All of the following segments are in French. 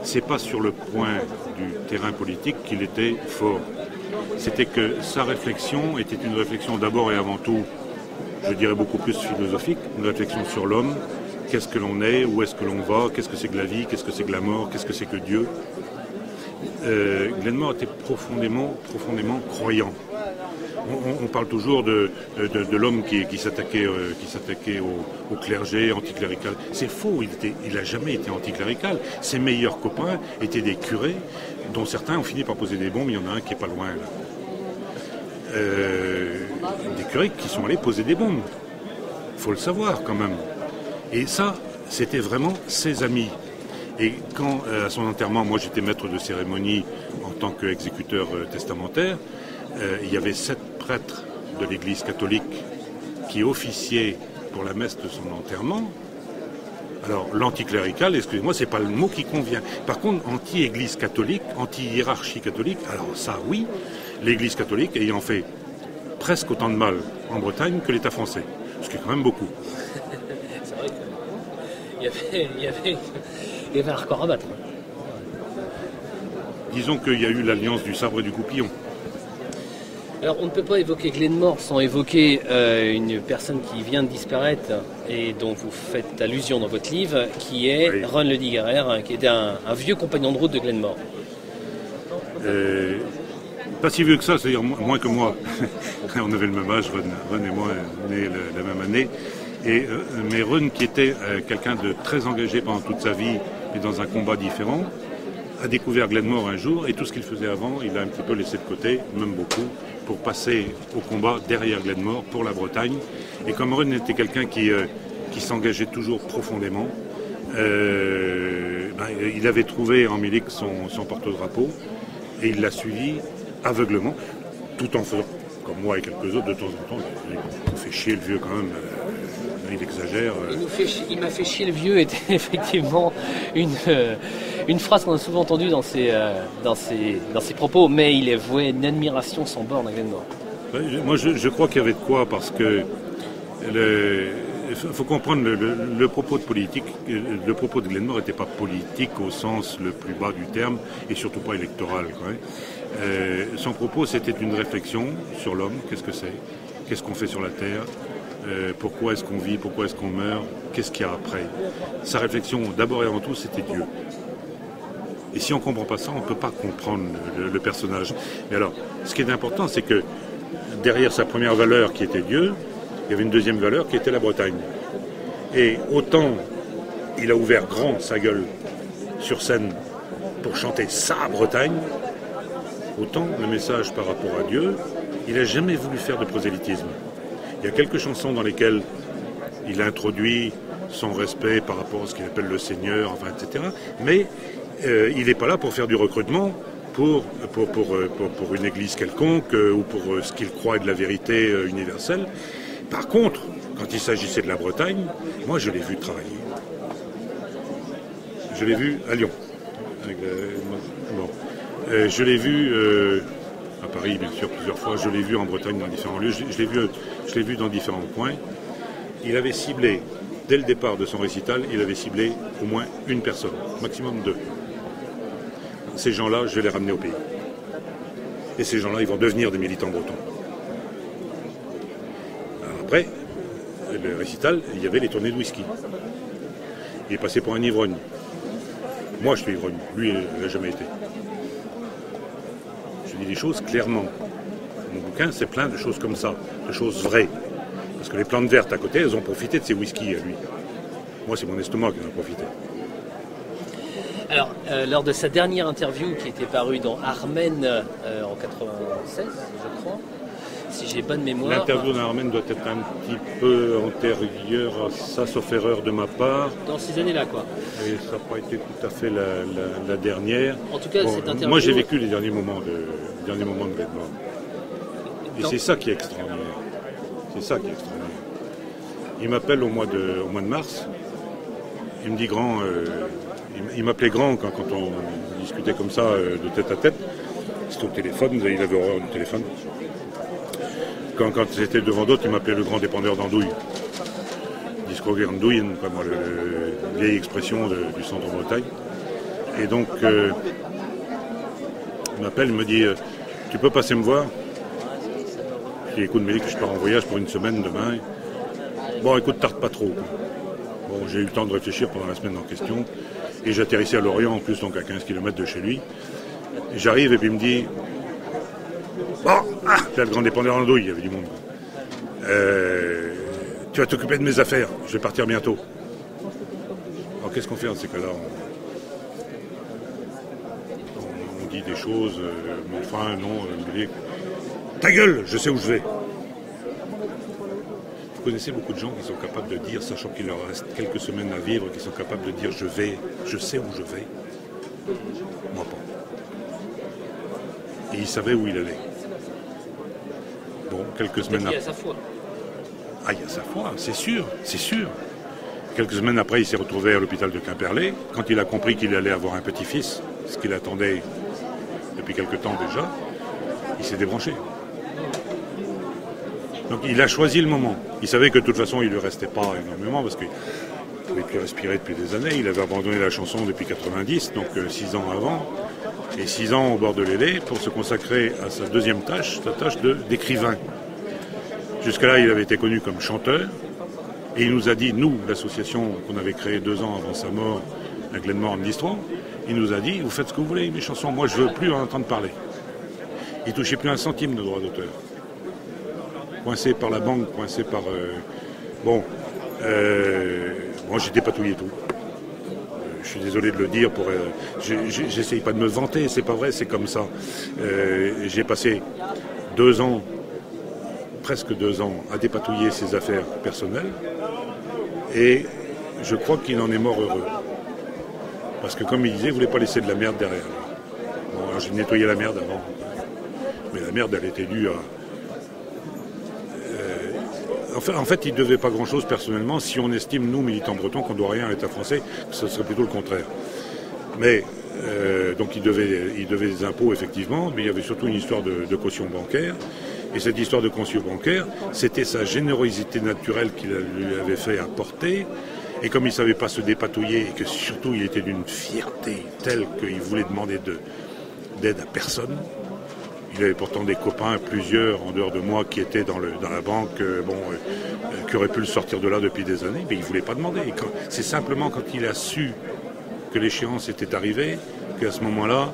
c'est pas sur le point du terrain politique qu'il était fort. C'était que sa réflexion était une réflexion d'abord et avant tout, je dirais beaucoup plus philosophique, une réflexion sur l'homme, qu'est-ce que l'on est, où est-ce que l'on va, qu'est-ce que c'est que la vie, qu'est-ce que c'est que la mort, qu'est-ce que c'est que Dieu. Glenmore était profondément croyant. On parle toujours de l'homme qui s'attaquait au clergé, anticlérical. C'est faux, il n'a jamais été anticlérical. Ses meilleurs copains étaient des curés, dont certains ont fini par poser des bombes. Il y en a un qui est pas loin là. Des curés qui sont allés poser des bombes. Il faut le savoir quand même. Et ça, c'était vraiment ses amis. Et quand, à son enterrement, moi j'étais maître de cérémonie en tant qu'exécuteur testamentaire, il y avait 7 prêtres de l'Église catholique qui officiaient pour la messe de son enterrement. Alors, l'anticlérical, excusez-moi, c'est pas le mot qui convient. Par contre, anti-Église catholique, anti-hiérarchie catholique, alors ça, oui, l'Église catholique ayant fait presque autant de mal en Bretagne que l'État français, ce qui est quand même beaucoup. C'est vrai qu'il y avait un record à battre. Disons qu'il y a eu l'alliance du sabre et du goupillon. Alors, on ne peut pas évoquer Glenmore sans évoquer une personne qui vient de disparaître et dont vous faites allusion dans votre livre, qui est oui. Ron Le Digaraire, qui était un vieux compagnon de route de Glenmore. Pas si vieux que ça, c'est-à-dire moins que moi. On avait le même âge, Ron et moi, nés la même année. Mais Ron, qui était quelqu'un de très engagé pendant toute sa vie, mais dans un combat différent, a découvert Glenmore un jour, et tout ce qu'il faisait avant, il a un petit peu laissé de côté, même beaucoup, pour passer au combat derrière Glenmore pour la Bretagne. Et comme Ron était quelqu'un qui s'engageait toujours profondément, il avait trouvé en Milic son porte-drapeau, et il l'a suivi aveuglement, tout en faisant, comme moi et quelques autres, de temps en temps, il fait chier le vieux quand même. Il exagère. Il m'a fait chier le vieux était effectivement une phrase qu'on a souvent entendue dans ses propos, mais il est voué une admiration sans borne à Glenmore. Moi je crois qu'il y avait de quoi, parce que il faut comprendre le propos de politique. Le propos de Glenmore n'était pas politique au sens le plus bas du terme, et surtout pas électoral, quoi. Son propos, c'était une réflexion sur l'homme, qu'est-ce que c'est, qu'est-ce qu'on fait sur la terre, pourquoi est-ce qu'on vit, pourquoi est-ce qu'on meurt, qu'est-ce qu'il y a après. Sa réflexion, d'abord et avant tout, c'était Dieu. Et si on ne comprend pas ça, on ne peut pas comprendre le personnage. Mais alors, ce qui est important, c'est que derrière sa première valeur qui était Dieu, il y avait une deuxième valeur qui était la Bretagne. Et autant il a ouvert grand sa gueule sur scène pour chanter sa Bretagne, autant le message par rapport à Dieu, il n'a jamais voulu faire de prosélytisme. Il y a quelques chansons dans lesquelles il a introduit son respect par rapport à ce qu'il appelle le Seigneur, enfin, etc. Mais il n'est pas là pour faire du recrutement pour une église quelconque ou pour ce qu'il croit de la vérité universelle. Par contre, quand il s'agissait de la Bretagne, moi je l'ai vu travailler. Je l'ai vu à Lyon. Je l'ai vu à Paris, bien sûr, plusieurs fois. Je l'ai vu en Bretagne dans différents lieux. Je l'ai vu dans différents coins. Il avait ciblé, dès le départ de son récital, il avait ciblé au moins une personne, maximum 2. Ces gens-là, je vais les ramener au pays. Et ces gens-là, ils vont devenir des militants bretons. Alors après, le récital, il y avait les tournées de whisky. Il est passé pour un ivrogne. Moi, je suis ivrogne. Lui, il n'a jamais été. Je dis les choses clairement. Mon bouquin, c'est plein de choses comme ça, de choses vraies. Parce que les plantes vertes à côté, elles ont profité de ces whiskies à lui. Moi, c'est mon estomac qui en a profité. Alors, lors de sa dernière interview qui était parue dans Armen en 96, je crois, si j'ai bonne mémoire... L'interview d'Armen doit être un petit peu antérieure à ça, sauf erreur de ma part. Dans ces années-là, quoi. Et ça n'a pas été tout à fait la dernière. En tout cas, bon, cette interview... Moi, j'ai vécu les derniers moments de Glenmore. Et c'est ça qui est extraordinaire. C'est ça qui est extraordinaire. Il m'appelle au mois de mars. Il me dit grand... il m'appelait grand quand on discutait comme ça de tête à tête. C'était au téléphone, il avait horreur du téléphone. Quand c'était devant d'autres, il m'appelait le grand dépendeur d'andouille. Discoguer andouille, comme la vieille expression du centre-Bretagne. Et donc, il m'appelle, il me dit tu peux passer me voir? Je dis écoute, Mélic, je pars en voyage pour une semaine demain. Bon, écoute, tarde pas trop. Bon, j'ai eu le temps de réfléchir pendant la semaine en question. Et j'atterrissais à Lorient, en plus, donc à 15 km de chez lui. Et j'arrive et puis il me dit bon, j'ai le grand dépendant d'andouille, il y avait du monde. Tu vas t'occuper de mes affaires, je vais partir bientôt. Alors qu'est-ce qu'on fait dans ces cas-là? On dit des choses, mais enfin, non, ta gueule, je sais où je vais. Vous connaissez beaucoup de gens qui sont capables de dire, sachant qu'il leur reste quelques semaines à vivre, qui sont capables de dire je sais où je vais. Moi pas. Et il savait où il allait. Bon, quelques semaines après. Il y a sa foi. Ah, il y a sa foi, c'est sûr, c'est sûr. Quelques semaines après, il s'est retrouvé à l'hôpital de Quimperlé. Quand il a compris qu'il allait avoir un petit-fils, ce qu'il attendait depuis quelque temps déjà, il s'est débranché. Donc il a choisi le moment. Il savait que de toute façon, il ne lui restait pas énormément parce qu'il ne pouvait plus respirer depuis des années. Il avait abandonné la chanson depuis 90, donc 6 ans avant. Et 6 ans au bord de l'Élé pour se consacrer à sa deuxième tâche, sa tâche d'écrivain. Jusque-là, il avait été connu comme chanteur. Et il nous a dit, nous, l'association qu'on avait créée 2 ans avant sa mort, à Glenmore en Distro, il nous a dit, vous faites ce que vous voulez, mes chansons, moi je ne veux plus en entendre parler. Il ne touchait plus un centime de droit d'auteur. Coincé par la banque, coincé par... Bon, j'ai dépatouillé tout. Je suis désolé de le dire, j'essaye pas de me vanter, c'est pas vrai, c'est comme ça. J'ai passé 2 ans, presque 2 ans, à dépatouiller ses affaires personnelles, et je crois qu'il en est mort heureux. Parce que comme il disait, il ne voulait pas laisser de la merde derrière lui. Bon, alors j'ai nettoyé la merde avant, mais la merde, elle était due à... En fait, il ne devait pas grand-chose personnellement. Si on estime, nous, militants bretons, qu'on ne doit rien à l'État français, ce serait plutôt le contraire. Mais, donc il devait des impôts, effectivement, mais il y avait surtout une histoire de caution bancaire. Et cette histoire de caution bancaire, c'était sa générosité naturelle qu'il lui avait fait apporter. Et comme il ne savait pas se dépatouiller, et que surtout il était d'une fierté telle qu'il voulait demander d'aide à personne. Il avait pourtant des copains, plusieurs en dehors de moi, qui étaient dans la banque, qui auraient pu le sortir de là depuis des années, mais il ne voulait pas demander. C'est simplement quand il a su que l'échéance était arrivée, qu'à ce moment-là,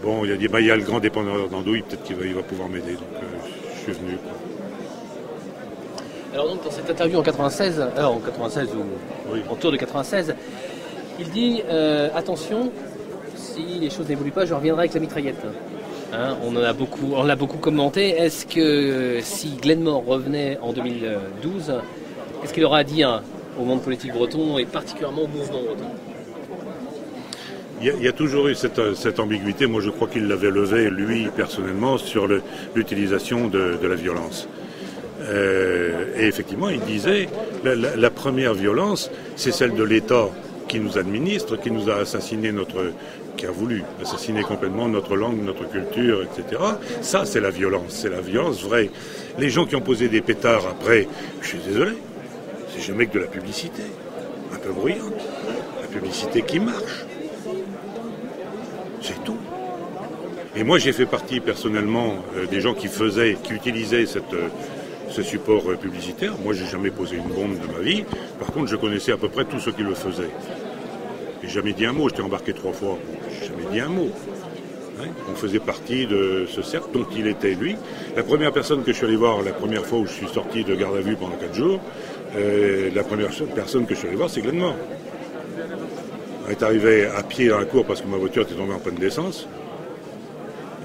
bon, il a dit, il y a le grand dépendeur d'andouille, peut-être qu'il va pouvoir m'aider. Donc je suis venu. Quoi. Alors donc dans cette interview en 96, ou oui, autour de 96, il dit attention, si les choses n'évoluent pas, je reviendrai avec la mitraillette. Hein, on l'a beaucoup commenté. Est-ce que si Glenmore revenait en 2012, est-ce qu'il aura à dire au monde politique breton et particulièrement au mouvement breton? Il y a toujours eu cette ambiguïté. Moi, je crois qu'il l'avait levé, lui, personnellement, sur l'utilisation de la violence. Et effectivement, il disait, la première violence, c'est celle de l'État qui nous administre, qui nous a assassiné qui a voulu assassiner complètement notre langue, notre culture, etc. Ça, c'est la violence vraie. Les gens qui ont posé des pétards après, je suis désolé, c'est jamais que de la publicité, un peu bruyante, la publicité qui marche. C'est tout. Et moi, j'ai fait partie personnellement des gens qui utilisaient ce support publicitaire. Moi, j'ai jamais posé une bombe de ma vie. Par contre, je connaissais à peu près tous ceux qui le faisaient. J'ai jamais dit un mot. J'étais embarqué 3 fois. J'ai jamais dit un mot. Hein, on faisait partie de ce cercle dont il était, lui. La première personne que je suis allé voir, la première fois où je suis sorti de garde à vue pendant 4 jours, la première personne que je suis allé voir, c'est Glenmore. On est arrivé à pied dans la cour parce que ma voiture était tombée en panne d'essence.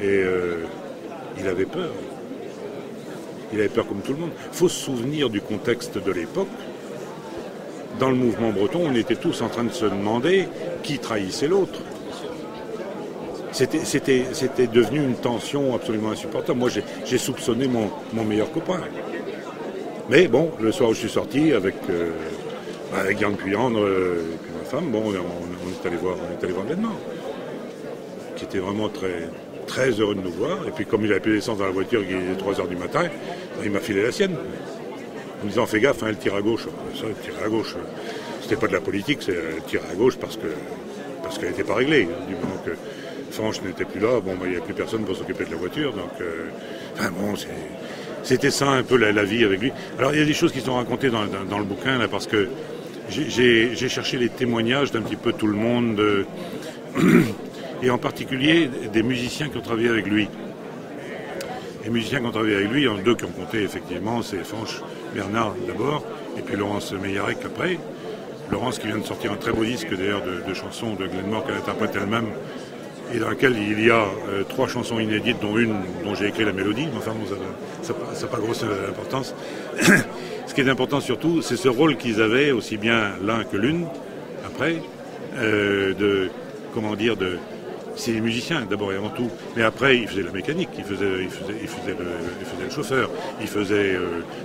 Et il avait peur. Il avait peur comme tout le monde. Il faut se souvenir du contexte de l'époque. Dans le mouvement breton, on était tous en train de se demander qui trahissait l'autre. C'était devenu une tension absolument insupportable. Moi, j'ai soupçonné mon meilleur copain. Mais bon, le soir où je suis sorti avec Yann Puyandre et puis ma femme, bon, on est allé voir Glenmore, qui était vraiment très, très heureux de nous voir. Et puis comme il avait plus d'essence dans la voiture, il était 3h du matin, il m'a filé la sienne. En me disant, fais gaffe, hein, elle tire à gauche. Ça, elle tire à gauche. C'était pas de la politique, c'est elle tire à gauche parce parce qu'elle n'était pas réglée. Du moment que Fanch n'était plus là, il n'y a plus personne pour s'occuper de la voiture. Donc, c'était ça un peu la vie avec lui. Alors il y a des choses qui sont racontées dans le bouquin, là, parce que j'ai cherché les témoignages d'un petit peu tout le monde, et en particulier des musiciens qui ont travaillé avec lui. Les musiciens qui ont travaillé avec lui, il y en a deux qui ont compté effectivement, c'est Fanch Bernard d'abord, et puis Laurence Meillarec après. Laurence qui vient de sortir un très beau disque d'ailleurs de chansons de Glenmore qu'elle interprète elle-même, et dans lequel il y a 3 chansons inédites, dont une dont j'ai écrit la mélodie, mais enfin bon, ça n'a pas grosse importance. Ce qui est important surtout, c'est ce rôle qu'ils avaient, aussi bien l'un que l'une, après, c'est les musiciens d'abord et avant tout, mais après il faisait la mécanique, il faisait le chauffeur, il faisait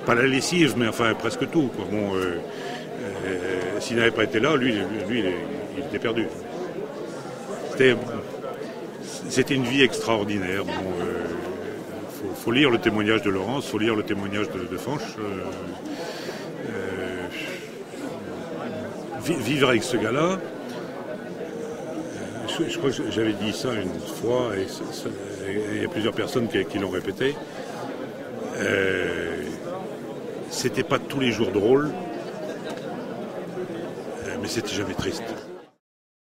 pas la lessive, mais enfin presque tout, quoi. Bon, s'il n'avait pas été là, lui il était perdu. C'était une vie extraordinaire. Bon, faut lire le témoignage de Laurence, faut lire le témoignage de Fanch. Vivre avec ce gars-là. Je crois que j'avais dit ça une fois, et il y a plusieurs personnes qui l'ont répété. C'était pas tous les jours drôle, mais c'était jamais triste.